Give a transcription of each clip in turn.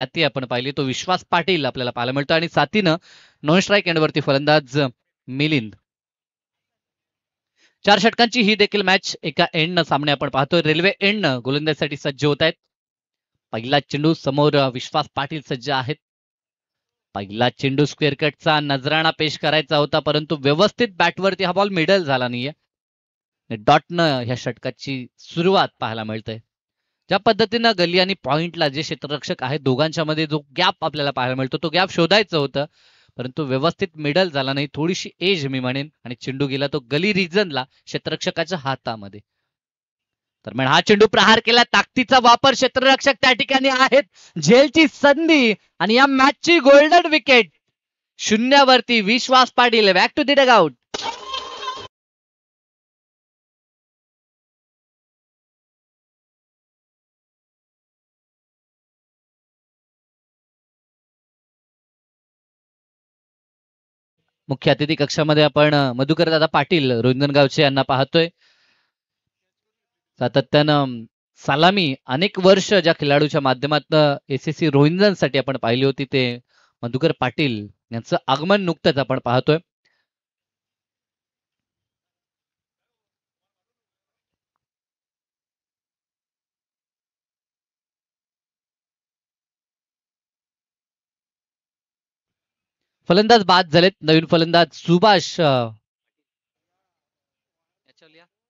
ती आपण पाहिली तो विश्वास पाटील आपल्याला पाहायला मिळतो आणि साथीनं नॉन स्ट्राईक एंडवरती फलंदाज मिलिंद. 4 षटकांची ही देखील मॅच एका एंडनं सामने आपण पाहतोय. रेल्वे एंडनं गोलंदाजीसाठी सज्ज होत आहेत. पहिला चेंडू समोर विश्वास पाटील सज्ज आहेत. पहिला चेंडू स्क्वेअर कटचा नजराणा पेश करायचा होता, परंतु व्यवस्थित बॅटवरती हा बॉल मिडल झाला नाहीये. डॉटनं ह्या षटकाची सुरुवात पाहायला मिळते. ज्या पद्धतीनं गली आणि पॉइंटला जे क्षेत्ररक्षक आहेत दोघांच्या मध्ये जो गॅप आपल्याला पाहायला मिळतो तो गॅप शोधायचं होतं, परंतु व्यवस्थित मिडल झाला नाही. थोडीशी एज मी म्हणेन आणि चेंडू गेला तो गली रिजनला क्षेत्ररक्षकाच्या हातामध्ये. दरम्यान हा चेंडू प्रहार केला, ताकदीचा वापर क्षेत्ररक्षक त्या ठिकाणी आहेत. झेलची संधी आणि या मॅचची गोल्डन विकेट. शून्यावरती Vishwas Patil back to the dugout. मुख्य अतिथी कक्षामध्ये आपण मधुकर दादा पाटील रोहिंदनगावचे यांना पाहतोय. सातत्यानं सलामी अनेक वर्ष ज्या खेळाडूच्या माध्यमातून एसीसी रोहिंजनसाठी आपण पाहिली होती ते मधुकर पाटील यांचं आगमन नुकतंच आपण पाहतोय. फलंदाज बाद झालेत. नवीन फलंदाज सुभाष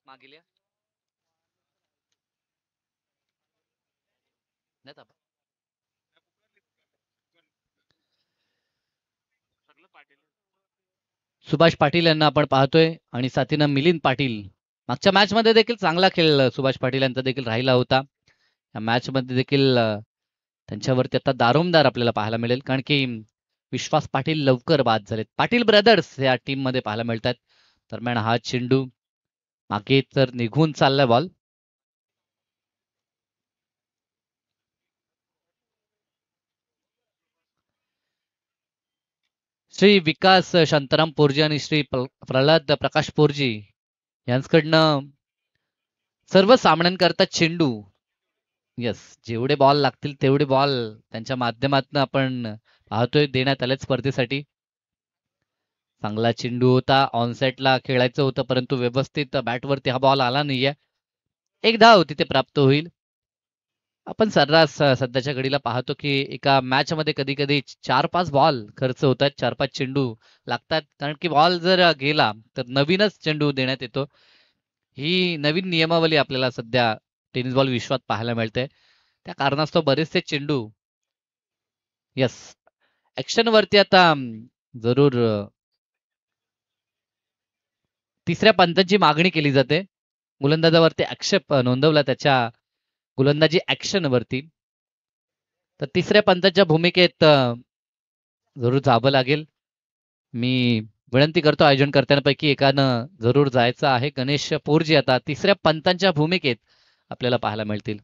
मागील या. सुभाष पाटील यांना आपण पाहतोय आणि साथीनं मिलिंद पाटील. मागच्या मॅच मध्ये देखील चांगला खेळ सुभाष पाटील यांचा देखील राहिला होता. या मॅच मध्ये देखील त्यांच्यावरती आता दारोमदार आपल्याला पाहायला मिळेल, कारण की विश्वास पाटील लवकर बाद झालेत. पाटील ब्रदर्स या टीम मध्ये पाहायला मिळतात. दरम्यान हा चेंडू मागे तर निघून चाललाय बॉल. श्री विकास शांताराम पोरजी आणि श्री प्रल्हाद प्रकाश पोरजी यांच्याकडनं सर्व सामन्यांकरता चेंडू. येस, जेवढे बॉल लागतील तेवढे बॉल त्यांच्या माध्यमातून आपण पाहतोय देण्यात आले स्पर्धेसाठी. चांगला चेंडू होता, ऑनसेटला खेळायचं होतं, परंतु व्यवस्थित बॅटवरती हा बॉल आला नाहीये. एक धाव तिथे प्राप्त होईल. आपण सर्रास सध्याच्या घडीला पाहतो की एका मॅच मध्ये कधी कधी 4-5 बॉल खर्च होतात, 4-5 चेंडू लागतात, कारण की बॉल जर गेला तर नवीनच चेंडू देण्यात येतो. ही नवीन नियमावली आपल्याला सध्या टेनिस बॉल विश्वात पाहायला मिळते. त्या कारणास्तव बरेचसे चेंडू. यस, ऍक्शन वरती आता जरूर तिसऱ्या पंचांची मागणी केली जाते. गोलंदाजावरती आक्षेप नोंदवला त्याच्या गोलंदाजी ऍक्शन वरती. तर तिसऱ्या पंचाच्या भूमिकेत जरूर जावं लागेल. मी विनंती करतो आयोजनकर्त्यांपैकी एकानं जरूर जायचं आहे. गणेश पोरजी आता तिसऱ्या पंतांच्या भूमिकेत आपल्याला पाहायला मिळतील.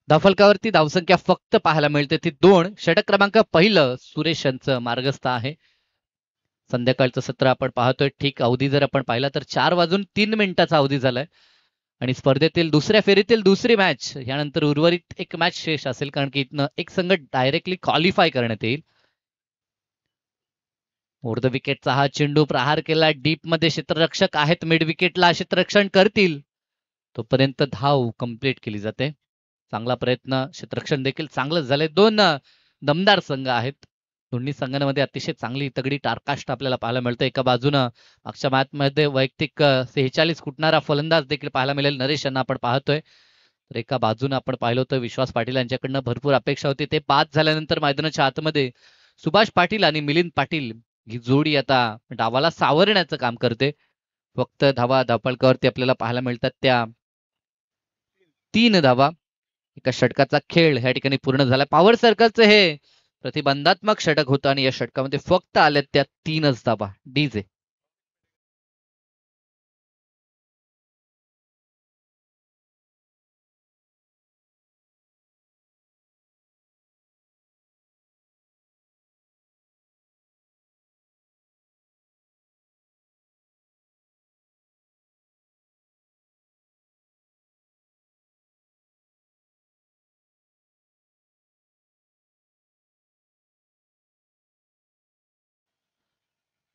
धावफलकावरती धावसंख्या फक्त पाहायला मिळते ती 2. षटक क्रमांक पहिलं सुरेश यांचं मार्गस्थ आहे. संध्याकाळचं सत्र आपण पाहतोय. ठीक अवधी जर आपण पाहिला तर 4:03 अवधी झालाय आणि स्पर्धेतील दुसऱ्या फेरीतील दुसरी मॅच यानंतर उर्वरित एक मॅच शेष असेल, कारण की इथनं एक संघ डायरेक्टली क्वालिफाय करण्यात येईल. ओव्हर द विकेटचा हा चेंडू प्रहार केला डीप मध्ये. क्षेत्ररक्षक आहेत मिड विकेटला, क्षेत्ररक्षण करतील तोपर्यंत धाव कंप्लीट केली जाते. चांगला प्रयत्न, क्षेत्ररक्षण देखील चांगलंच झालंय. दोन दमदार संघ आहेत. दोन्ही संघांमध्ये अतिशय चांगली तगडी टारकास्ट आपल्याला पाहायला मिळतं. एका बाजूनं मागच्या मॅच मध्ये वैयक्तिक 46 कुटणारा फलंदाज देखील पाहायला मिळेल, नरेश यांना आपण पाहतोय. तर एका बाजूने आपण पाहिलं होतं विश्वास पाटील यांच्याकडनं भरपूर अपेक्षा होती. ते बाद झाल्यानंतर मैदानाच्या आतमध्ये सुभाष पाटील आणि मिलिंद पाटील ही जोडी आता डावाला सावरण्याचं काम करते. फक्त धावा धावपळकावरती आपल्याला पाहायला मिळतात त्या 3 धावा. एका षटकाचा खेळ ह्या ठिकाणी पूर्ण झाला. पॉवर सर्कलचं हे प्रतिबंधात्मक षटक होतं आणि या षटकामध्ये फक्त आल्यात त्या 3च धावा. डीजे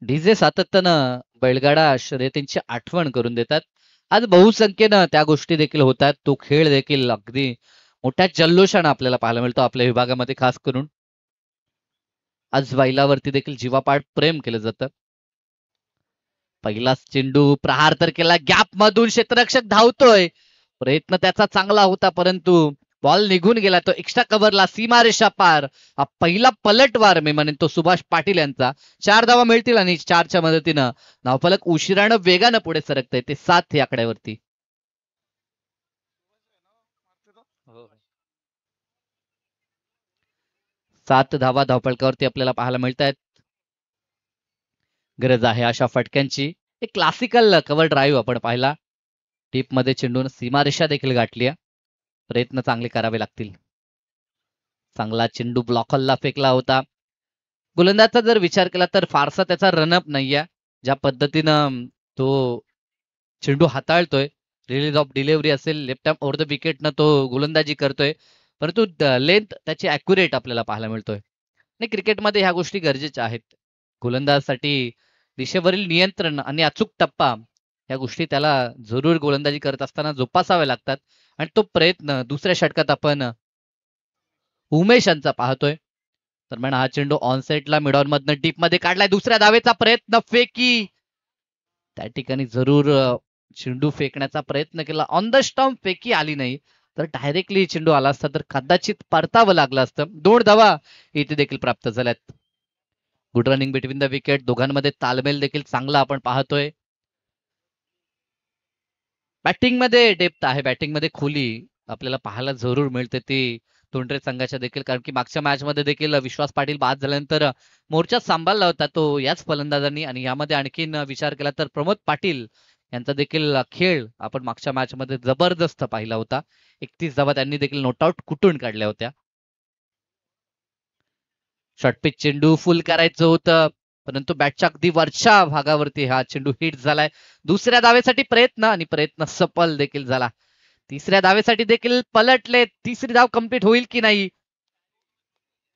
डीजे सातत्यानं बैलगाडा शर्यतींची आठवण करून देतात. आज बहुसंख्येनं त्या गोष्टी देखील होतात. तो खेळ देखील अगदी मोठ्या जल्लोषानं आपल्याला पाहायला मिळतो आपल्या विभागामध्ये खास करून. आज बैलावरती देखील जीवापाड प्रेम केलं जातं. पहिलाच चेंडू प्रहार तर केला गॅप मधून क्षेत्ररक्षक धावतोय. प्रयत्न त्याचा चांगला होता परंतु बॉल निघून गेला. तो एक्स्ट्रा कव्हरला सीमारेषा पार. हा पहिला पलटवार मी म्हणेन तो सुभाष पाटील यांचा. 4 धावा मिळतील आणि 4च्या मदतीनं धावफलक उशिरानं वेगानं पुढे सरकतंय ते 7 या आकड्यावरती. 7 धावा धावफलकावरती आपल्याला पाहायला मिळत आहेत. गरज आहे अशा फटक्यांची. एक क्लासिकल कव्हर ड्राईव्ह आपण पाहिला. टीपमध्ये चेंडून सीमारेषा देखील गाठली. प्रयत्न चांगले करावे लागतील. चांगला चेंडू ब्लॉकरला फेकला होता. गोलंदाजचा जर विचार केला तर फारसा त्याचा रनअप नाहीये. ज्या पद्धतीनं तो चेंडू हाताळतोय, रिलीज ऑफ डिलिव्हरी असेल, लेफ्ट आर्म ओव्हर द विकेटनं तो गोलंदाजी करतोय. परंतु लेंथ त्याची अॅक्युरेट आपल्याला पाहायला मिळतोय. आणि क्रिकेटमध्ये ह्या गोष्टी गरजेच्या आहेत. गोलंदाजसाठी दिशेवरील नियंत्रण आणि अचूक टप्पा या गोष्टी त्याला जरूर गोलंदाजी करत असताना जोपासाव्या लागतात. आणि तो प्रयत्न दुसऱ्या षटकात आपण उमेश यांचा पाहतोय. दरम्यान हा चेंडू ऑनसेटला मिडॉन मधनं डीप मध्ये काढलाय. दुसऱ्या धावेचा प्रयत्न फेकी. त्या ठिकाणी जरूर चेंडू फेकण्याचा प्रयत्न केला. ऑन द स्टंप फेकी आली नाही. तर डायरेक्टली चेंडू आला असता तर कदाचित परतावं लागलं असतं. 2 धावा इथे देखील प्राप्त झाल्यात. Good running between the wicket. दोघांमध्ये तालमेल देखील चांगला आपण पाहतोय. बॅटिंगमध्ये डेप्थ आहे. बॅटिंगमध्ये खोली आपल्याला पाहायला जरूर मिळते ती तोंडरे संघाच्या देखील. कारण की मागच्या मॅच मध्ये देखील विश्वास पाटील बाद झाल्यानंतर मोर्चा सांभाळला होता तो याच फलंदाजांनी. आणि यामध्ये आणखीन विचार केला तर प्रमोद पाटील यांचा देखील खेळ आपण मागच्या मॅच मध्ये जबरदस्त पाहिला होता. 31 धावा त्यांनी देखील नॉटआउट कुठून काढल्या होत्या. शॉर्टपिच चेंडू फुल करायचं होतं. परंतु बॅटच्या अगदी वरच्या भागावरती हा चेंडू हिट झालाय. दुसऱ्या धावेसाठी प्रयत्न आणि प्रयत्न सफल देखील झाला. तिसऱ्या धावेसाठी देखील पलटले. तिसरी धाव कंप्लीट होईल की नाही.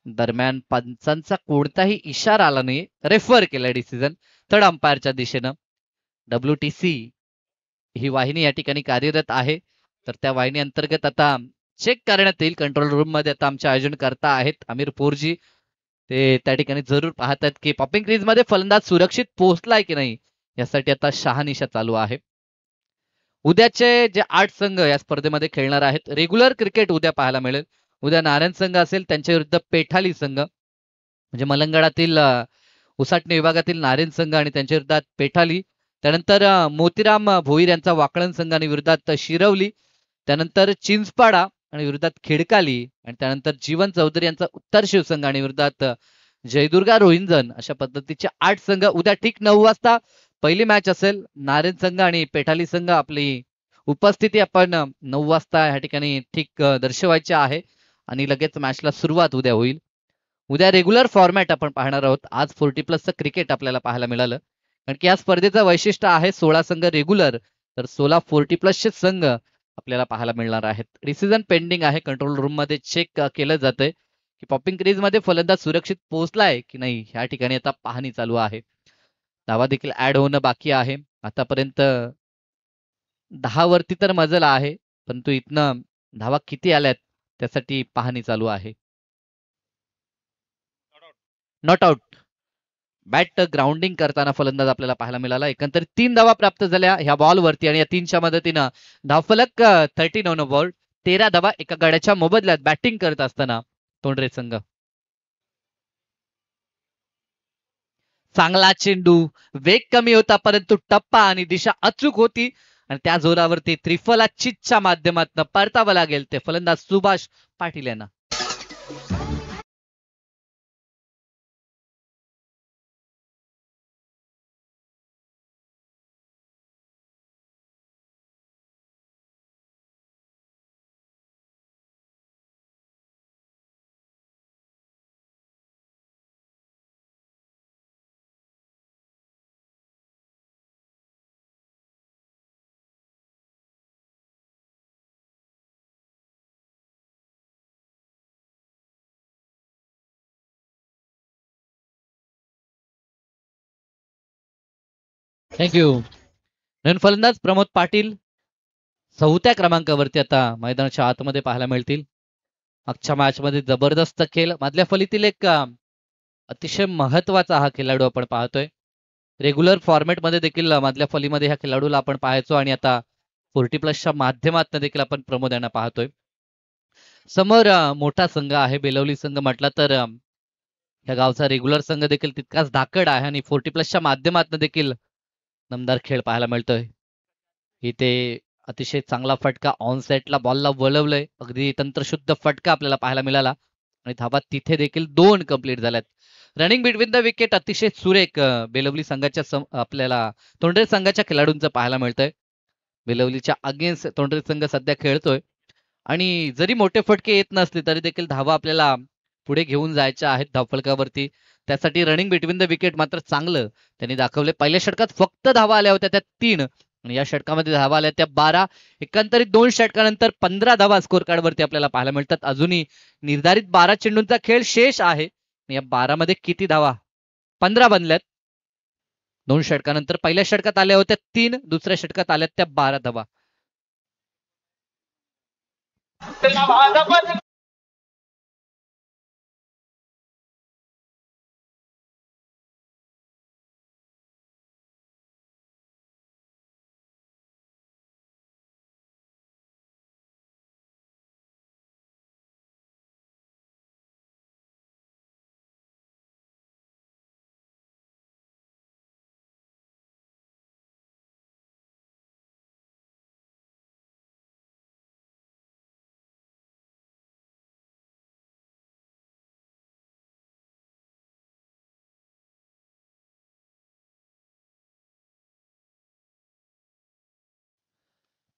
दरम्यान पंचांचा कोणताही इशारा आला नाही. रेफर केलं डिसिजन थर्ड अंपायरच्या दिशेनं. WTC ही वाहिनी या ठिकाणी कार्यरत आहे. तर त्या वाहिनी अंतर्गत आता चेक करण्यात येईल. कंट्रोल रूम मध्ये आता आमचे आयोजन करता आहेत अमीर पोरजी. ते त्या ठिकाणी जरूर पाहतात की पॉपिंग क्रीज मध्ये फलंदाज सुरक्षित पोहोचलाय की नाही यासाठी आता शहानिशा चालू आहे. उद्याचे जे 8 संघ या स्पर्धेमध्ये खेळणार आहेत. रेग्युलर क्रिकेट उद्या पाहायला मिळेल. उद्या नारायण संघ असेल त्यांच्या विरुद्ध पेठाली संघ म्हणजे मलंगडातील उसाटणे विभागातील नारायण संघ आणि त्यांच्या विरुद्धात पेठाली. त्यानंतर मोतीराम भोईर यांचा वाकळण संघ आणि विरुद्धात शिरवली. त्यानंतर चिंचपाडा आणि विरुद्धात खेडकाली आणि त्यानंतर जीवन चौधरी यांचा उत्तर शिवसंघ आणि विरुद्धात जयदुर्गा रोहिंजन अशा पद्धतीचे 8 संघ उद्या ठीक 9 वाजता पहिली मॅच असेल. नारायण संघ आणि पेठाली संघ आपली उपस्थिती आपण 9 वाजता या ठिकाणी ठीक दर्शवायची आहे आणि लगेच मॅचला सुरुवात उद्या होईल. उद्या रेग्युलर फॉर्मॅट आपण पाहणार आहोत. आज 40 प्लसचं क्रिकेट आपल्याला पाहायला मिळालं. कारण की या स्पर्धेचं वैशिष्ट्य आहे 16 संघ रेग्युलर तर 16 40 प्लसचे संघ आपल्याला पाहायला मिळणार आहेत. डिसिजन पेंडिंग आहे. कंट्रोल रूम मध्ये चेक केलं जातंय की पॉपिंग क्रीज मध्ये फलंदाज सुरक्षित पोहोचलाय की नाही. या ठिकाणी आता पाहणी चालू आहे. धावा देखील ऍड होणं बाकी आहे. आतापर्यंत 10 वरती तर मजल आहे. परंतु इथनं धावा किती आल्यात त्यासाठी पाहणी चालू आहे. Not out. बॅट ग्राउंडिंग करताना फलंदाज आपल्याला पाहायला मिळाला. एकंदरीत 3 धावा प्राप्त झाल्या ह्या बॉलवरती आणि या 3च्या मदतीनं धावफलक 13 ऑन बॉल. 13 धावा एका गड्याच्या मोबदल्यात बॅटिंग करत असताना तोंडरे संघ. चांगला चेंडू. वेग कमी होता परंतु टप्पा आणि दिशा अचूक होती. आणि त्या जोरावरती त्रिफला चितच्या माध्यमातून परतावं लागेल ते फलंदाज सुभाष पाटील यांना. थँक्यू. नवीन फलंदाज प्रमोद पाटील 4थ्या क्रमांकावरती आता मैदानाच्या आतमध्ये पाहायला मिळतील. मागच्या मॅच मध्ये जबरदस्त खेळ, मधल्या फलीतील एक अतिशय महत्वाचा हा खेळाडू आपण पाहतोय. रेग्युलर फॉर्मॅट मध्ये देखील मधल्या फलीमध्ये ह्या खेळाडूला आपण पाहायचो आणि आता 40+ माध्यमातून देखील आपण प्रमोद यांना पाहतोय. समोर मोठा संघ आहे बेलवली संघ म्हटला तर या गावचा रेग्युलर संघ देखील तितकाच धाकड आहे आणि 40+ माध्यमातून देखील दमदार खेळ पाहायला मिळतोय. इथे अतिशय चांगला फटका ऑन सेटला बॉलला वळवलंय, अगदी तंत्रशुद्ध फटका आपल्याला पाहायला मिळाला आणि धाबा तिथे देखील 2 कंप्लीट झाल्यात. रनिंग बिटवीन द विकेट अतिशय सुरेख बेलवली संघाच्या आपल्याला तोंडरे संघाच्या खेळाडूंचं पाहायला मिळतंय. बेलवलीच्या अगेन्स्ट तोंडरे संघ सध्या खेळतोय आणि जरी मोठे फटके येत नसले तरी देखील धावा आपल्याला पुढे घेऊन जायच्या आहेत धावफलकावरती. त्यासाठी रनिंग बिटवीन द विकेट मात्र चांगलं त्यांनी दाखवले. पहिल्या षटकात फक्त धावा आल्या होत्या त्या 3 आणि या षटकामध्ये धावा आल्या त्या 12. एकंदरीत 2 षटकानंतर 15 धावा स्कोर कार्ड वरती आपल्याला पाहायला मिळतात. अजूनही निर्धारित 12 चेंडूंचा खेळ शेष आहे. या 12 मध्ये किती धावा? 15 बनल्यात. 2 षटकानंतर पहिल्या षटकात आल्या होत्या 3, दुसऱ्या षटकात आल्या त्या 12 धावा.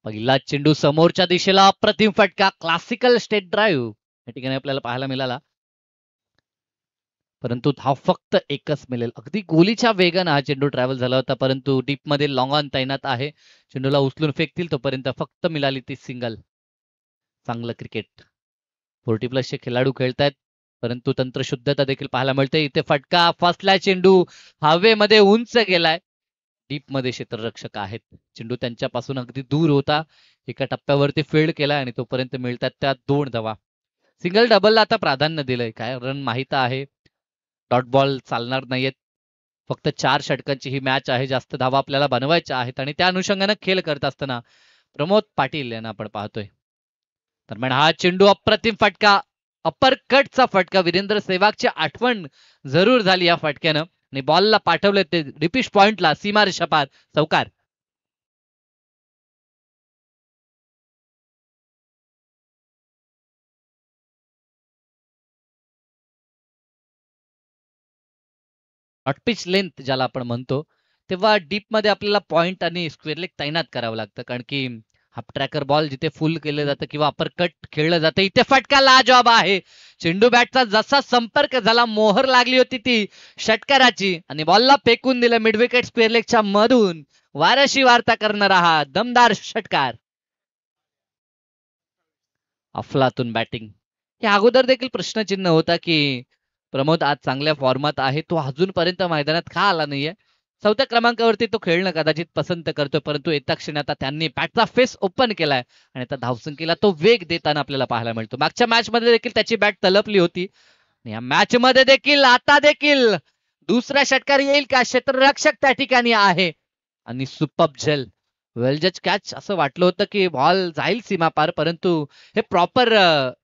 पहिला चेंडू समोरच्या दिशेला अप्रतिम फटका, क्लासिकल स्टेट ड्राईव्ह या ठिकाणी आपल्याला पाहायला मिळाला. परंतु धाव फक्त एकच मिळेल. अगदी गोलीच्या वेगानं हा चेंडू ट्रॅव्हल झाला होता, परंतु डीप मध्ये लॉंग ऑन तैनात आहे. चेंडूला उचलून फेकतील तोपर्यंत फक्त मिळाली ती सिंगल. चांगलं क्रिकेट 40+ चे खेळाडू खेळतायत, परंतु तंत्रशुद्धता देखील पाहायला मिळते. इथे फटका, फसला चेंडू हवेमध्ये उंच गेलाय. डीप मध्ये क्षेत्ररक्षक आहेत. चेंडू त्यांच्यापासून अगदी दूर होता. एका टप्प्यावरती फील्ड केलाय आणि तोपर्यंत मिळतात त्या 2 धावा. सिंगल डबलला आता प्राधान्य दिलंय. काय रन माहित आहे, डॉट बॉल चालणार नाहीयेत. फक्त 4 षटकांची ही मॅच आहे. जास्त धावा आपल्याला बनवायच्या आहेत आणि त्या अनुषंगाने खेळ करत असताना प्रमोद पाटील यांना आपण पाहतोय. दरम्यान हा चेंडू अप्रतिम फटका, अप्पर कटचा फटका. वीरेंद्र सेवागची आठवण जरूर झाली या फटक्यानं आणि बॉलला पाठवले ते डिपिश पॉइंटला, सीमा रेषापार चौकार. पिच लेंथ ज्याला आपण म्हणतो, तेव्हा डीप मध्ये आपल्याला पॉइंट आणि स्क्वेअर लेग तैनात करावं लागतं, कारण की हाफ ट्रॅकर बॉल जिथे फुल केलं जातं किंवा अपर कट खेळलं जातं, इथे फटका लाजवाब आहे. चेंडू बॅटचा जसा संपर्क झाला, मोहर लागली होती ती षटकाराची आणि बॉलला फेकून दिलं मिड विकेट स्क्वेअर लेगच्या मधून. वारशी वार्ता करणारा हा दमदार षटकार. अफलातून बॅटिंग. या अगोदर देखील प्रश्नचिन्ह होता की प्रमोद आज चांगल्या फॉर्मात आहे, तो अजूनपर्यंत मैदानात का आला नाहीये. 4थ्या क्रमांकावरती तो खेळणं कदाचित पसंत करतोय, परंतु येत्या क्षणी आता त्यांनी बॅटचा फेस ओपन केलाय आणि आता धावसंख्येला तो वेग देताना आपल्याला पाहायला मिळतो. मागच्या मॅच मध्ये देखील त्याची बॅट तलपली होती. या मॅच मध्ये देखील आता देखील दुसरा षटकार येईल का? क्षेत्ररक्षक त्या ठिकाणी आहे आणि सुपर झेल वेल जज कॅच. असं वाटलं होतं की बॉल जाईल सीमापार, परंतु हे प्रॉपर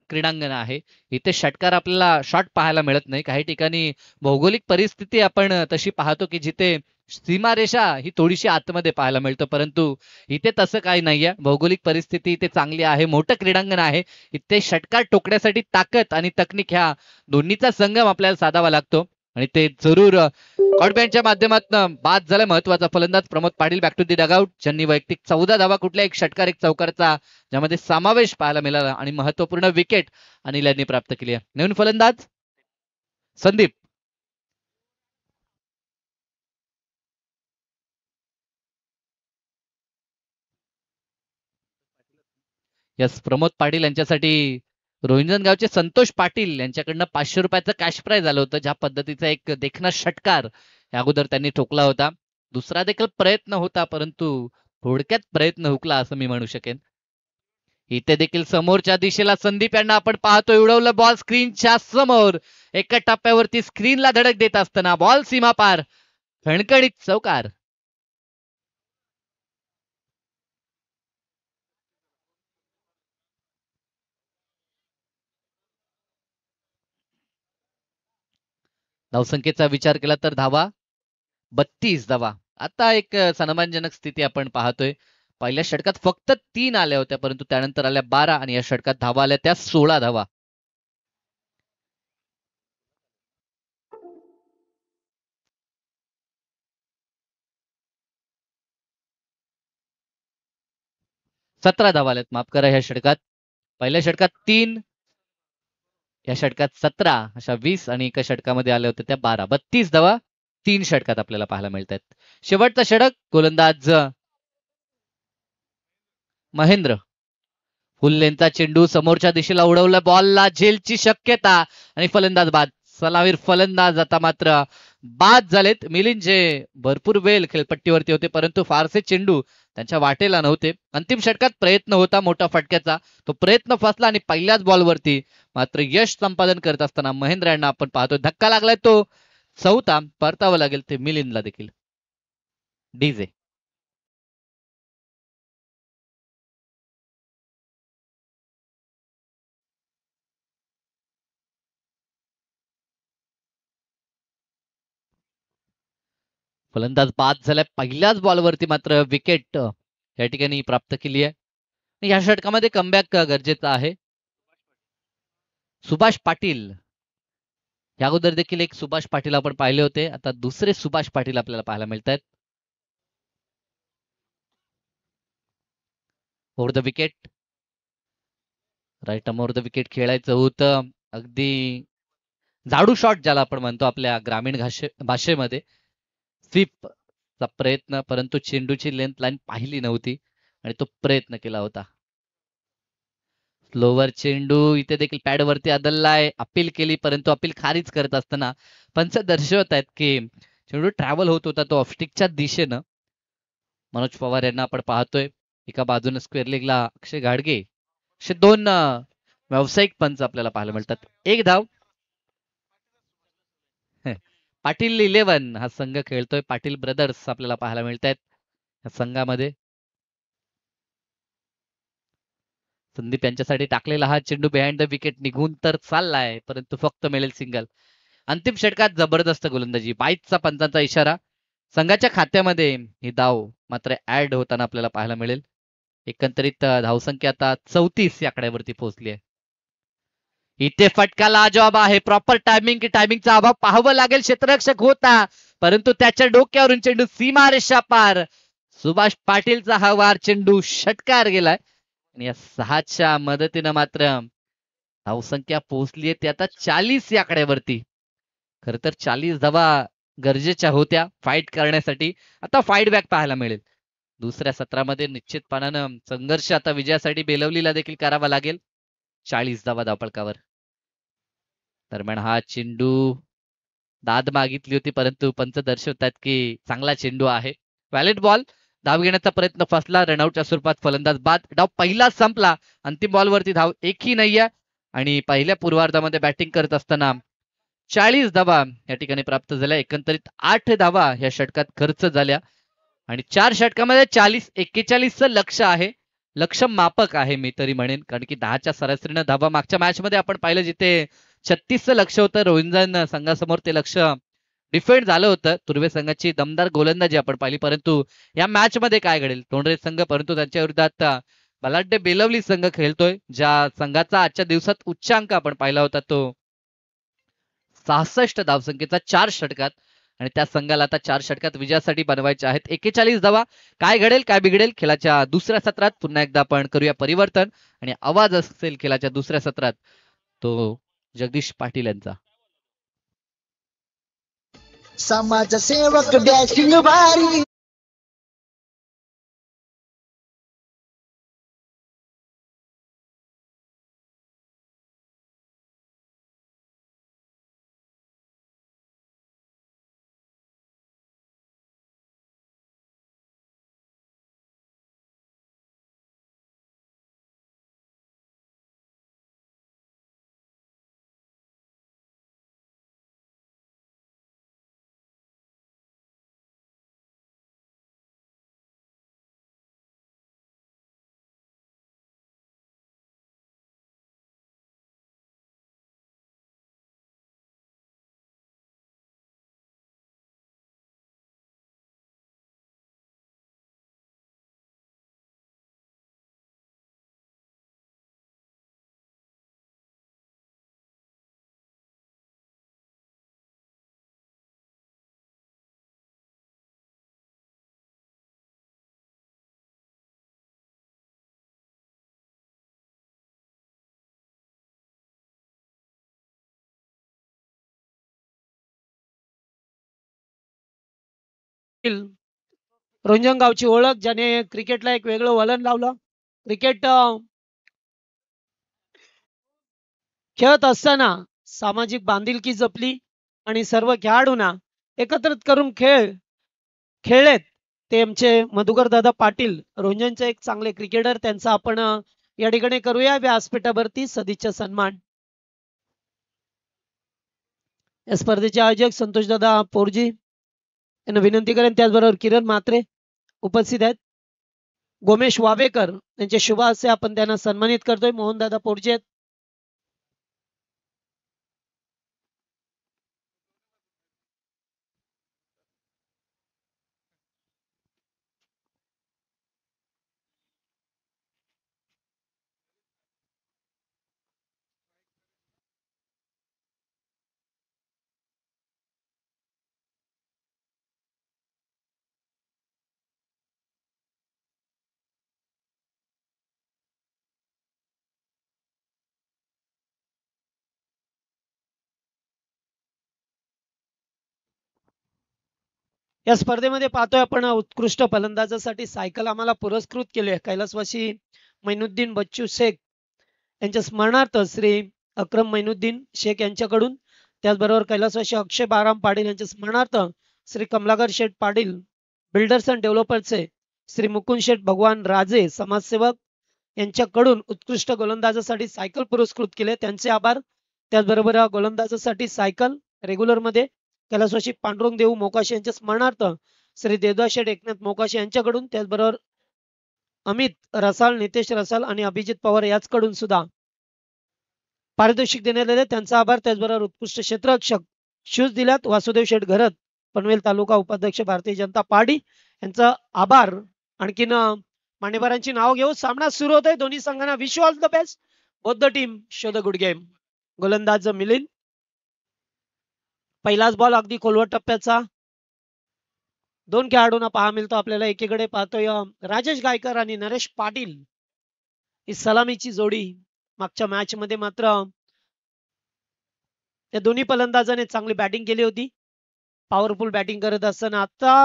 क्रीडांगण आहे. इथे षटकार आपल्याला शॉट पाहायला मिळत नाही. काही ठिकाणी भौगोलिक परिस्थिती आपण तशी पाहतो की जिथे सीमारेषा ही थोडीशी आतमध्ये पाहायला मिळतं, परंतु इथे तसं काही नाहीये. भौगोलिक परिस्थिती इथे चांगली आहे, मोठं क्रीडांगण आहे. इथे षटकार टोकण्यासाठी ताकद आणि तकनीक ह्या दोन्हीचा संगम आपल्याला साधावा लागतो आणि ते जरूर कॉडबॅनच्या माध्यमातून बाद झाला. महत्वाचा फलंदाज Pramod Patil back to the dugout, ज्यांनी वैयक्तिक 14 धावा, कुठल्या एक षटकार एक चौकारचा ज्यामध्ये समावेश पाहायला मिळाला आणि महत्वपूर्ण विकेट अनिल यांनी प्राप्त केली आहे. नवीन फलंदाज संदीप. यस, प्रमोद पाटील यांच्यासाठी रोहिंजनगावचे संतोष पाटील यांच्याकडनं 500 रुपयाचं कॅश प्राइज आलं होतं. ज्या पद्धतीचा एक देखणा षटकार या अगोदर त्यांनी ठोकला होता. दुसरा देखील प्रयत्न होता, परंतु थोडक्यात प्रयत्न हुकला असं मी म्हणू शकेन. इथे देखील समोरच्या दिशेला संदीप यांना आपण पाहतोय, उडवलं बॉल स्क्रीनच्या समोर. एका टप्प्यावरती स्क्रीनला धडक देत असताना बॉल सीमा पार, खणखणीत चौकार. धावसंख्येचा विचार केला तर धावा 32 धावा. आता एक सन्मानजनक स्थिती आपण पाहतोय. पहिल्या षटकात फक्त 3 आल्या होत्या, परंतु त्यानंतर आल्या 12 आणि या षटकात धावा आल्या त्या 16 धावा. सतरा धावा आल्यात, माफ करा, ह्या षटकात. पहिल्या षटकात 3, या षटकात 17, अशा 20 आणि एका षटकामध्ये आल्या होत्या त्या 12. 32 धावा 3 षटकात आपल्याला पाहायला मिळत आहेत. शेवटचा षटक, गोलंदाज महेंद्र. फुल लेनचा चेंडू समोरच्या दिशेला उडवला, बॉलला झेलची शक्यता आणि फलंदाज बाद. सलामीर फलंदाज आता मात्र बाद झालेत. मिलिंद जे भरपूर वेळ खेळपट्टीवरती होते, परंतु फारसे चेंडू त्यांच्या वाटेला नव्हते. अंतिम षटकात प्रयत्न होता मोठा फटक्याचा, तो प्रयत्न फसला आणि पहिल्याच बॉलवरती मात्र यश संपादन करत असताना महेंद्र यांना आपण पाहतोय धक्का लागलाय, तो चौथा परतावं लागेल ते मिलिंदला देखील. डीजे. फलंदाज बाद झालाय. पहिल्याच बॉलवरती मात्र विकेट या ठिकाणी प्राप्त केली आहे. या षटकामध्ये कमबॅक गरजेचा आहे. सुभाष पाटील, या अगोदर देखील एक सुभाष पाटील आपण पाहिले होते, आता दुसरे सुभाष पाटील आपल्याला पाहायला मिळत आहेत. Over the wicket, right over the wicket खेळायचं होतं. अगदी जाडू शॉट ज्याला आपण म्हणतो आपल्या ग्रामीण भाषेमध्ये. स्वीपचा प्रयत्न, परंतु चेंडूची लेंथ लाईन पाहिली नव्हती आणि तो प्रयत्न केला होता. स्लोवर चेंडू इथे देखील पॅडवरती आदललाय, अपील केली, परंतु अपील खारिज करत असताना पंच दर्शवत आहेत की चेंडू ट्रॅव्हल होत होता तो ऑफस्टिकच्या दिशेनं. मनोज पवार यांना आपण पाहतोय. एका बाजूने स्क्वेअर लेगला अक्षय घाडगे, असे दोन व्यावसायिक पंच आपल्याला पाहायला मिळतात. एक धाव. पाटील 11 हा संघ खेळतोय. पाटील ब्रदर्स आपल्याला पाहायला मिळत आहेत या संघामध्ये. संदीप यांच्यासाठी टाकलेला हा चेंडू बिहाइंड द विकेट निघून तर चाललाय, परंतु फक्त मिळेल सिंगल. अंतिम षटकात जबरदस्त गोलंदाजी, 22चा पंचांचा इशारा. संघाच्या खात्यामध्ये ही धाव मात्र ऍड होताना आपल्याला पाहायला मिळेल. एकंदरीत धावसंख्या आता 34 या आकड्यावरती पोहोचली आहे. इथे फटका लाजवाब आहे. प्रॉपर टायमिंग की टायमिंगचा अभाव पाहावं लागेल. क्षेत्ररक्षक होता, परंतु त्याच्या डोक्यावरून चेंडू सीमारेषा पार. सुभाष पाटीलचा हा वार चेंडू षटकार गेलाय आणि या 6च्या मदतीनं मात्र धावसंख्या पोहोचली आहे ती आता 40 या आकड्यावरती. खर तर 40 धावा गरजेच्या होत्या फाईट करण्यासाठी. आता फाईट बॅक पाहायला मिळेल. दुसऱ्या सत्रामध्ये निश्चितपणानं संघर्ष आता विजयासाठी बेलवलीला देखील करावा लागेल. 40 धावा धावपळकावर. दरम्यान हा चेंडू दाद मागितली होती, परंतु पंच दर्शवतात की चांगला चेंडू आहे. Valid ball. धाव घेण्याचा प्रयत्न फसला, रनआउटच्या स्वरूपात फलंदाज बाद. डाव पहिलाच संपला. अंतिम बॉलवरती धाव एकही नाहीये आणि पहिल्या पूर्वार्धामध्ये बॅटिंग करत असताना 40 धावा या ठिकाणी प्राप्त झाल्या. एकंदरीत 8 धावा या षटकात खर्च झाल्या आणि 4 षटकामध्ये 41चं लक्ष आहे. लक्ष मापक आहे मी तरी म्हणेन, कारण की 10च्या सरासरीनं धावा मागच्या मॅच मध्ये आपण पाहिलं जिथे 36चं लक्ष होतं रोहिंजन संघासमोर, ते लक्ष डिफेंड झालं होतं. तुर्वे संघाची दमदार गोलंदाजी आपण पाहिली, परंतु या मॅच मध्ये काय घडेल, तोंडरे संघ परंतु त्यांच्या विरोधात बलाढ्य बेलवली संघ खेळतोय, ज्या संघाचा आजच्या दिवसात उच्चांक आपण पाहिला होता तो 66 धावसंख्येचा 4 षटकात, आणि त्या संघाला आता 4 षटकात विजयासाठी बनवायचे आहेत 41 धावा. काय घडेल काय बिघडेल खेळाच्या दुसऱ्या सत्रात पुन्हा एकदा आपण करूया परिवर्तन, आणि आवाज असेल खेळाच्या दुसऱ्या सत्रात तो जगदीश पाटील यांचा. समाजसेवक डॅशिंग भारी. रोंजणगावची ओळख, ज्याने क्रिकेटला एक वेगळं वळण लावलं. क्रिकेट खेळत असताना सामाजिक बांधिलकी जपली आणि सर्व खेळाडूंना एकत्रित करून खेळलेत ते आमचे मधुकर दादा पाटील, रोंजणचे एक चांगले क्रिकेटर. त्यांचा आपण या ठिकाणी करूया व्यासपीठावरती सदिच्छा सन्मान. या स्पर्धेचे आयोजक संतोषदादा पोरजी यांना विनंती करेन, त्याचबरोबर किरण म्हात्रे उपस्थित आहेत. गोमेश वावेकर यांचे शुभ हस्ते आपण त्यांना सन्मानित करतोय. मोहनदादा पोरजे आहेत. या स्पर्धेमध्ये पाहतोय आपण उत्कृष्ट फलंदाजासाठी सायकल आम्हाला पुरस्कृत केली आहे. कैलासवासी मैनुद्दीन बच्चू शेख यांच्या स्मरणार्थ श्री अक्रम मैनुद्दीन शेख यांच्याकडून, त्याचबरोबर कैलासवासी अक्षय बाराम पाटील यांच्या स्मरणार्थ श्री कमलाकर शेठ पाटील बिल्डर्स अँड डेव्हलपर्सचे श्री मुकुंद शेठ भगवान राजे समाजसेवक यांच्याकडून उत्कृष्ट गोलंदाजासाठी सायकल पुरस्कृत केले. त्यांचे आभार. त्याचबरोबर गोलंदाजासाठी सायकल रेग्युलर मध्ये कैलासवासी पांडुरंग देऊ मोकाशी यांच्या स्मरणार्थ श्री देवदास शेठ एकनाथ मोकाशी यांच्याकडून, त्याचबरोबर अमित रसाळ, नितेश रसाळ आणि अभिजित पवार याचकडून सुद्धा पारितोषिक देण्यात आले. त्यांचा आभार. त्याचबरोबर उत्कृष्ट क्षेत्ररक्षक शूज दिल्यात वासुदेव शेठ घरत, पनवेल तालुका उपाध्यक्ष भारतीय जनता पार्टी यांचा आभार. आणखीन मान्यवरांची नाव घेऊ. सामना सुरू होतोय. दोन्ही संघांना wish all the best. Both the team show the good game. गोलंदाज मिलिंद. पहिलाच बॉल अगदी खोलवर टप्प्याचा. दोन खेळाडूंना पहा मिळतो आपल्याला. एकीकडे पाहतोय राजेश गायकर आणि नरेश पाटील ही सलामीची जोडी. मागच्या मॅच मध्ये मात्र या दोन्ही फलंदाजाने चांगली बॅटिंग केली होती. पॉवरफुल बॅटिंग करत असताना आता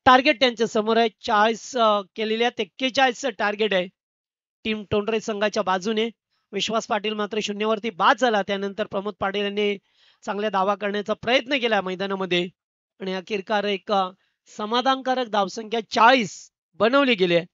टार्गेट त्यांच्या समोर आहे. 40 केलेल्या 41 टार्गेट आहे टीम टोंडरे संघाच्या बाजूने. विश्वास पाटील मात्र शून्यावरती बाद झाला. त्यानंतर प्रमोद पाटील यांनी चांगल्या धावा करण्याचा प्रयत्न केला मैदानामध्ये आणि अखेरकार एक समाधानकारक धावसंख्या 40 बनवली गेली आहे.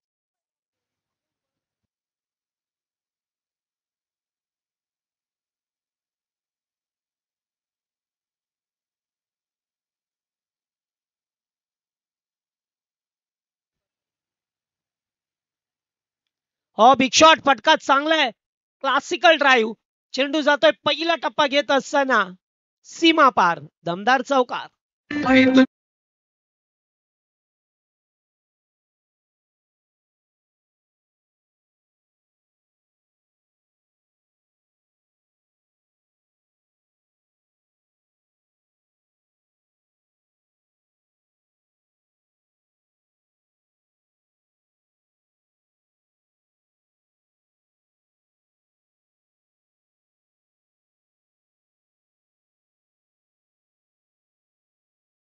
हो, बिग शॉट. फटका चांगला आहे. Classical drive. चेंडू जातोय पहिला टप्पा घेत असताना सीमा पार. दमदार चौकार.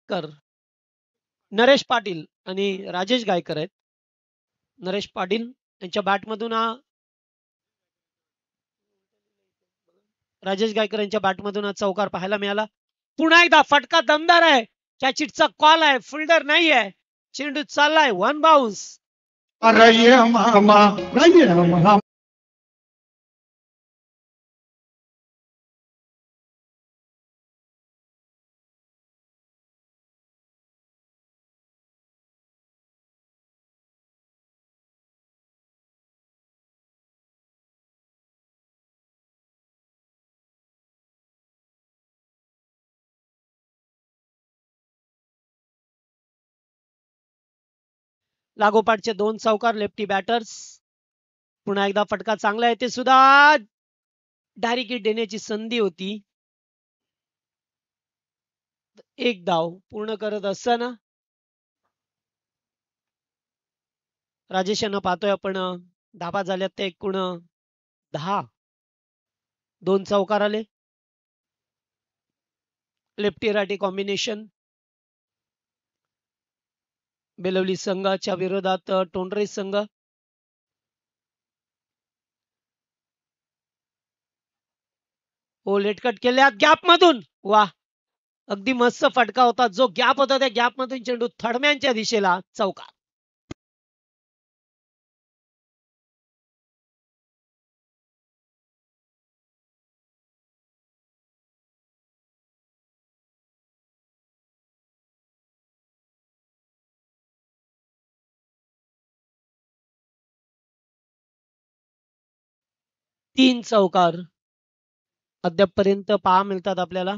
कर नरेश पाटील आणि राजेश गायकर आहेत. नरेश पाटील यांच्या बॅटमधून राजेश गायकर यांच्या बॅटमधून हा चौकार पाहायला मिळाला. पुन्हा एकदा फटका दमदार आहे. कॅचिटचा कॉल आहे. फिल्डर नाही आहे. चेंडू चाललाय वन बाउन्स. लागोपाठचे दोन चौकार लेफ्टी बॅटर्स. पुन्हा एकदा फटका चांगला आहे. ते सुद्धा डायरेक्ट हिट देण्याची संधी होती. एक धाव पूर्ण करत असताना राजेश यांना पाहतोय आपण. धाबा झाल्यात ते एकूण 10. दोन चौकार आले. Lefty righty combination. बेलवली संघाच्या विरोधात टोंडरे संघ. हो लेटकट केल्यात गॅप मधून. वा अगदी मस्त फटका होता. जो गॅप होता त्या गॅप मधून चेंडू थडम्यांच्या दिशेला चौकार. तीन चौकार अद्यापपर्यंत पहा मिळतात आपल्याला.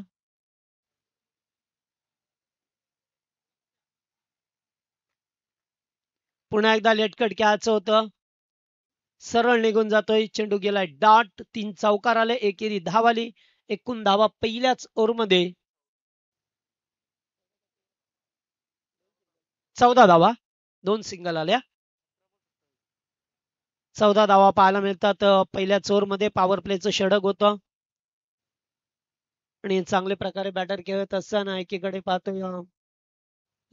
पुन्हा एकदा लेटकट घ्यायचं होतं. सरळ निघून जातोय. चेंडू गेलाय डॉट. तीन चौकार आले. एकेरी धाव आली. एकूण धावा पहिल्याच ओव्हरमध्ये 14 धावा. 2 सिंगल आल्या. 14 धावा पाहायला मिळतात. पहिल्याच ओव्हरमध्ये पॉवर प्लेचं षटक होतं. आणि चांगल्या प्रकारे बॅटर खेळत असताना एकीकडे पाहतोय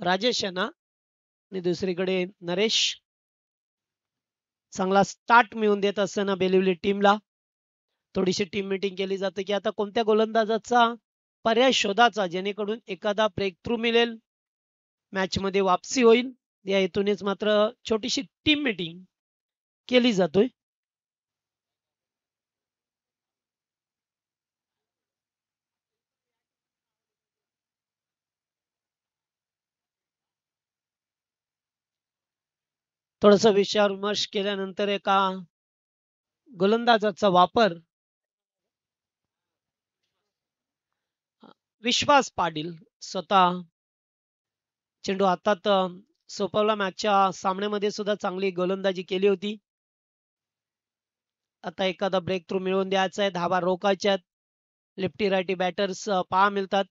राजेश यांना आणि दुसरीकडे नरेश. चांगला स्टार्ट मिळवून देत असताना बेलिवली टीमला थोडीशी टीम मीटिंग केली जाते की आता कोणत्या गोलंदाजाचा पर्याय शोधाचा जेणेकरून एखादा ब्रेक थ्रू मिळेल, मॅच मध्ये वापसी होईल. या हेतूनेच मात्र छोटीशी टीम मीटिंग केली जातोय. थोडस विचार विमर्श केल्यानंतर एका गोलंदाजाचा वापर विश्वास पाटील स्वतः चेंडू हातात सोपवला. मॅचच्या सामन्यामध्ये सुद्धा चांगली गोलंदाजी केली होती. आता एखादा ब्रेक थ्रू मिळवून द्यायचा आहे. धावा रोखायच्या. लेफ्टी रायटी बॅटर्स पहा मिळतात.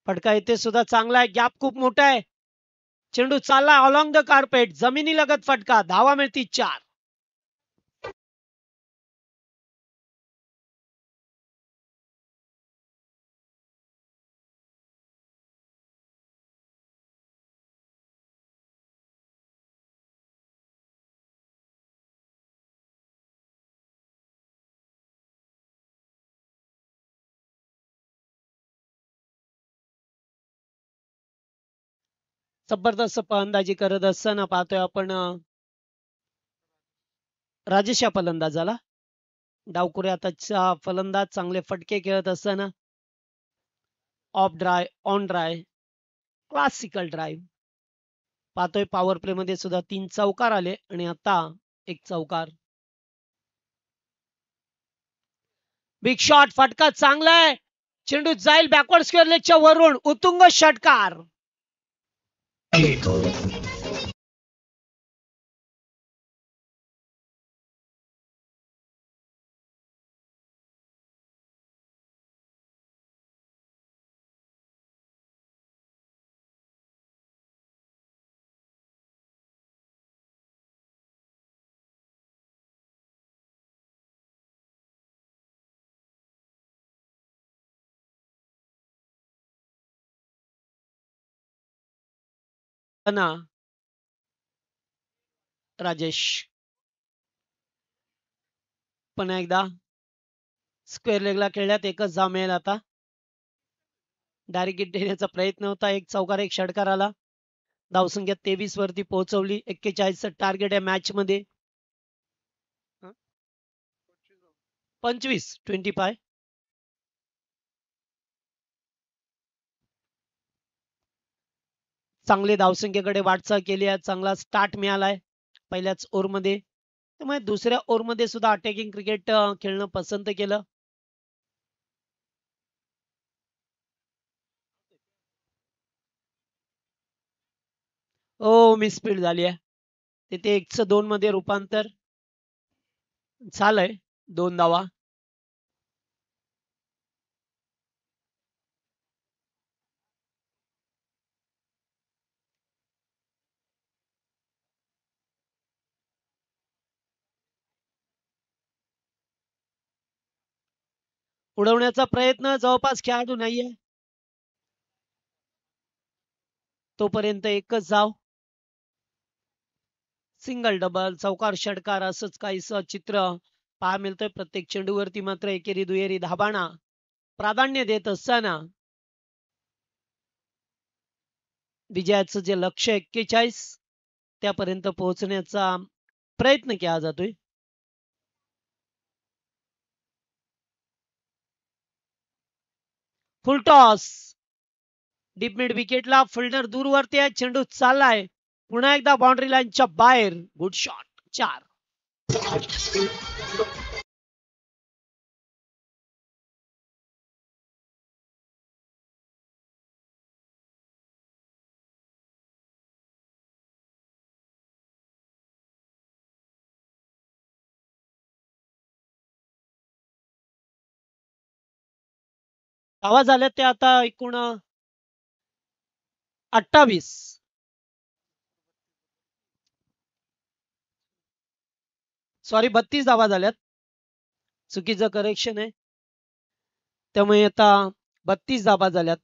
फटका इथे सुद्धा चांगला आहे. गॅप खूप मोठा आहे. चेंडू चालला अलॉंग द कार्पेट. जमिनी लगत फटका. धावा मिळती 4. जबरदस्त फलंदाजी करत असताना पाहतोय आपण राजेश या फलंदाजाला. डावकुरे आताचा फलंदाज चांगले फटके खेळत असताना of dry, on dry, classical drive पाहतोय. पॉवर प्ले मध्ये सुद्धा 3 चौकार आले आणि आता एक चौकार. Big shot. फटका चांगला आहे. चेंडू जाईल बॅकवर्ड स्क्वेअर लेगच्या वरून. उत्तुंग षटकार. राजेश पुन्हा एकदा स्क्वेअर लेगला खेळण्यात एकच धाव मिळेल. आता डायरेक्ट हिट देण्याचा प्रयत्न होता. एक चौकार एक षटकार आला. धावसंख्या 23 वरती पोहोचवली. 41 टार्गेट आहे मॅच मध्ये. 25 चांगले धावसंख्येकडे वाटचाल केली आहे. चांगला स्टार्ट मिळालाय पहिल्याच ओव्हरमध्ये. त्यामुळे दुसऱ्या ओव्हरमध्ये सुद्धा अटॅकिंग क्रिकेट खेळणं पसंत केलं. ओ मिसफील्ड झाली आहे. तिथे 102 मध्ये रूपांतर झालंय. 2 धावा. उडवण्याचा प्रयत्न, जवळपास खेळाडू नाहीये. तोपर्यंत एकच धाव. सिंगल डबल चौकार षटकार असंच काहीसं चित्र पहा मिळतंय. प्रत्येक चेंडूवरती मात्र एकेरी दुहेरी धाबांना प्राधान्य देत असताना विजयाचं जे लक्ष्य 41 त्यापर्यंत पोहोचण्याचा प्रयत्न केला जातोय. फुल टॉस डीप मिड विकेटला फिल्डर दूरवरती आहे. चेंडू चाललाय पुन्हा एकदा बाउंड्री लाईनच्या बाहेर. Good shot 4. धावा झाल्या त्या आता एकूण 28. सॉरी 32 धावा झाल्यात. चुकीचं करेक्शन आहे. त्यामुळे आता 32 धावा झाल्यात.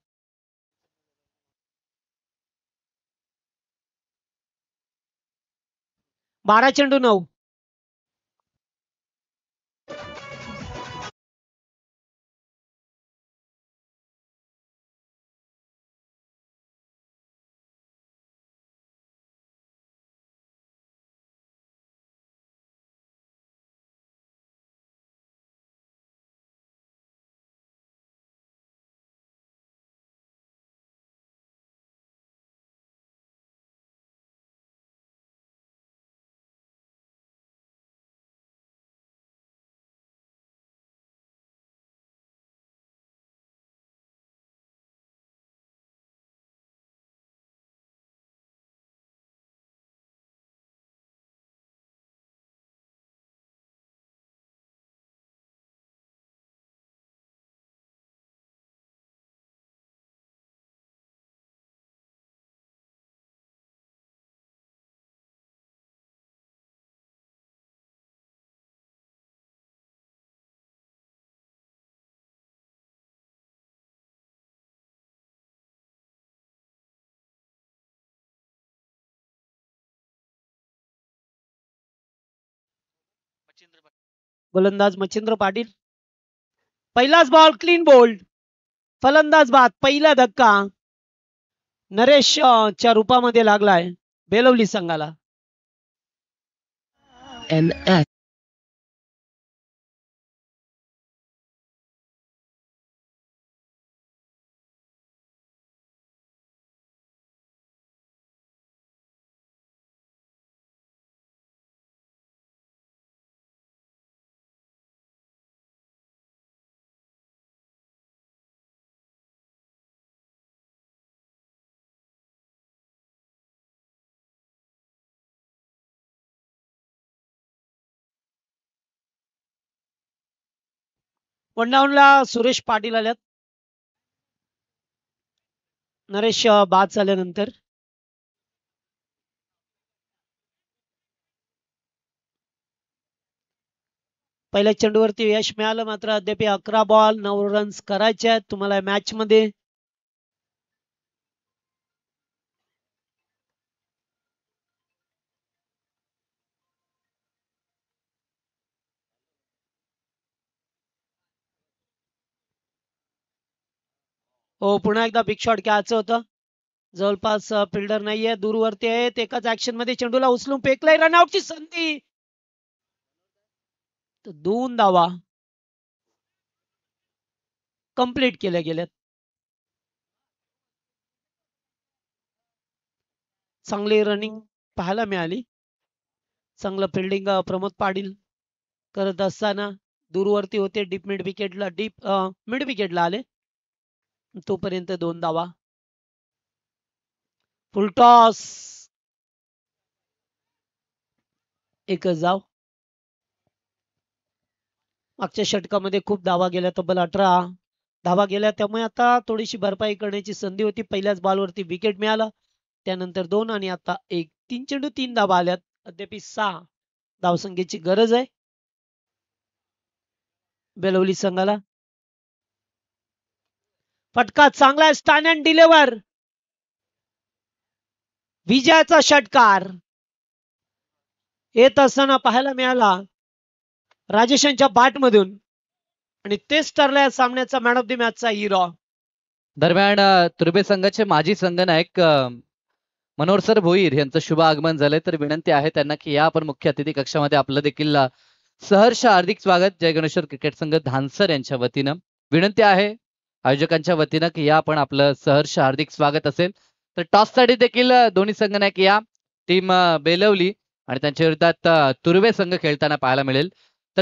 बारा चेंडू 9. गोलंदाज मच्छिंद्र पाटील. पहिलाच बॉल क्लीन बोल्ड. फलंदाज बाद. पहिला धक्का नरेश च्या रूपामध्ये लागलाय बेलवली संघाला. वनडाऊनला सुरेश पाटील आल्यात. नरेश बाद झाल्यानंतर पहिल्या चेंडूवरती यश मिळालं. मात्र अद्याप 11 बॉल 9 रन्स करायचे आहेत तुम्हाला मॅच मध्ये. हो पुन्हा एकदा बिग शॉट घ्यायचं होतं. जवळपास फिल्डर नाहीये. दूरवरती आहेत. एकाच ऍक्शन मध्ये चेंडूला उचलून फेकलाय. रनआउटची संधी. 2 धावा कंप्लीट केल्या गेल्यात. चांगली रनिंग पाहायला मिळाली. चांगलं फिल्डिंग प्रमोद पाटील करत असताना दूरवरती होते. डीप मिड विकेटला आले. तोपर्यंत 2 धावा. फुल टॉस एकच धाव. मागच्या षटकामध्ये खूप धावा गेल्या. तब्बल 18 धावा गेल्या. त्यामुळे आता थोडीशी भरपाई करण्याची संधी होती. पहिल्याच बॉलवरती विकेट मिळाला. त्यानंतर 2 आणि आता 1. 3 चेंडू 3 धावा आल्यात. अद्याप 6 धावसंख्येची गरज आहे बेलवली संघाला. फटका चांगला स्टॅन अँड डिलिव्हर. विजयाचा षटकार येत असताना पाहायला मिळाला राजेशांच्या बॅट मधून आणि तेच ठरला या सामन्याचा मॅन ऑफ द मॅचचा हिरो. दरम्यान तुर्बे संघाचे माजी संघनायक मनोहर सर भोईर यांचं शुभ आगमन झालंय, तर विनंती आहे त्यांना की या आपण मुख्य अतिथी कक्षामध्ये आपलं देखील सहर्ष हार्दिक स्वागत जय गणेश्वर क्रिकेट संघ धानसर यांच्या वतीनं. विनंती आहे आयोजकांच्या वतीनं की या आपण आपलं सहर्ष हार्दिक स्वागत असेल. तर टॉससाठी देखील दोन्ही संघनायक या टीम बेलवली आणि त्यांच्या विरोधात तुर्वे संघ खेळताना पाहायला मिळेल. तर